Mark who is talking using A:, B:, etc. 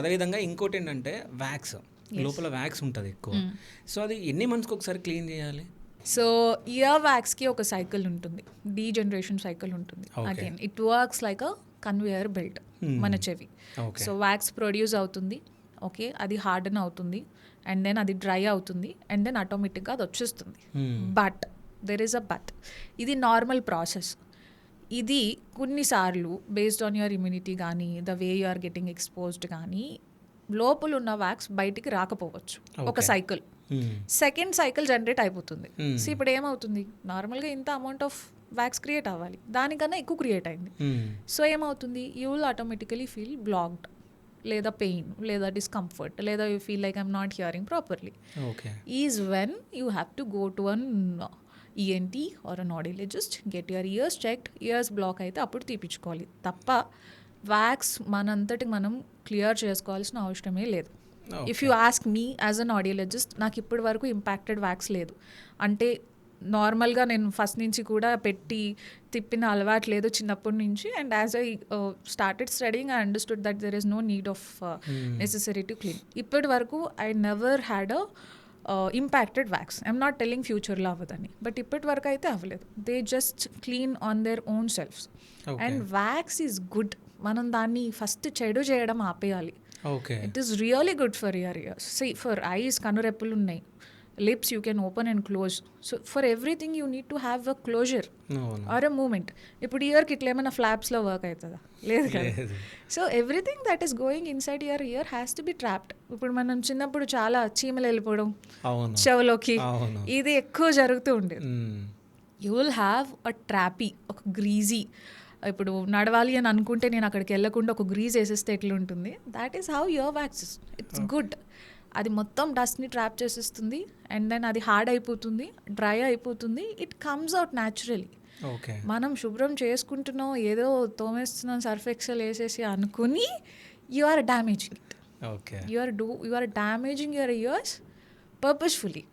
A: అదేవిధంగా ఇంకోటేంటంటే వ్యాక్స్. లోపల వ్యాక్స్ ఉంటది ఎక్కువ. సో, అది ఎన్ని మంత్స్‌కి ఒకసారి క్లీన్ చేయాలి?
B: సో ఇయర్ వ్యాక్స్కి ఒక సైకిల్ ఉంటుంది, డీజనరేషన్ సైకిల్ ఉంటుంది. Again it works like a conveyor belt మన చెవి.
A: ఓకే.
B: సో వ్యాక్స్ ప్రొడ్యూస్ అవుతుంది, ఓకే, అది హార్డన్ అవుతుంది, అండ్ దెన్ అది డ్రై అవుతుంది, అండ్ దెన్ ఆటోమేటిక్గా అది వచ్చేస్తుంది. But there is a but, ఇది నార్మల్ ప్రాసెస్. ఇది కొన్నిసార్లు బేస్డ్ ఆన్ యువర్ ఇమ్యూనిటీ కానీ the way you are getting exposed కానీ లోపల ఉన్న వ్యాక్స్ బయటికి రాకపోవచ్చు ఒక సైకిల్. సెకండ్ సైకిల్ జనరేట్ అయిపోతుంది. సో ఇప్పుడు ఏమవుతుంది, నార్మల్గా ఇంత అమౌంట్ ఆఫ్ వ్యాక్స్ క్రియేట్ అవ్వాలి, దానికన్నా ఎక్కువ క్రియేట్ అయింది. సో ఏమవుతుంది, you will automatically feel blocked, లేదా పెయిన్, లేదా డిస్కంఫర్ట్, లేదా you feel like I'm not hearing properly. Is when you have to go to an ENT or an audiologist, get your ears checked. Ears block అయితే అప్పుడు తీపించుకోవాలి తప్ప wax మనంతటి మనం clear చేసుకోవాల్సిన అవసరమే లేదు. If you ask me as an audiologist, నాకు ఇప్పటి వరకు ఇంపాక్టెడ్ వ్యాక్స్ లేదు. అంటే నార్మల్గా నేను ఫస్ట్ నుంచి కూడా పెట్టి తిప్పిన అలవాటు లేదు చిన్నప్పటి నుంచి. And as I started studying I understood that there is no need of necessary to clean. ఇప్పటి వరకు I never had a impacted wax. I'm not telling ఫ్యూచర్లో అవ్వదని, బట్ ఇప్పటి వరకు అయితే అవ్వలేదు. They just clean on their own selfs. And wax is good, మనం దాన్ని ఫస్ట్ చెడు చేయడం ఆపేయాలి. It is really good for your ears. See for eyes కనురెప్పులు ఉన్నాయి, lips you can open and close, so for everything you need to have a closure or a movement. ఇప్పుడు ఇయర్కి ఇట్లా ఏమైనా ఫ్లాప్స్లో వర్క్ అవుతుందా? లేదు కదా. So everything that is going inside your year has to be trapped. ఇప్పుడు మనం చిన్నప్పుడు చాలా చీమలు వెళ్ళిపోవడం చెవులోకి, ఇది ఎక్కువ జరుగుతూ ఉండేది. యూ విల్ హ్యావ్ అ ట్రాపీ, ఒక గ్రీజీ. ఇప్పుడు నడవాలి అని అనుకుంటే నేను అక్కడికి వెళ్ళకుండా ఒక గ్రీజ్ వేసేస్తే ఎట్లా ఉంటుంది, that is how your wax is. It's good. అది మొత్తం డస్ట్ని ట్రాప్ చేసేస్తుంది, అండ్ దెన్ అది హార్డ్ అయిపోతుంది, డ్రై అయిపోతుంది, ఇట్ కమ్స్ అవుట్ న్యాచురలీ. మనం శుభ్రం చేసుకుంటున్నాం, ఏదో తోమేస్తున్నాం సర్ఫ్ ఎక్సెల్ వేసేసి అనుకుని you are damaging it. You are damaging your ears purposefully.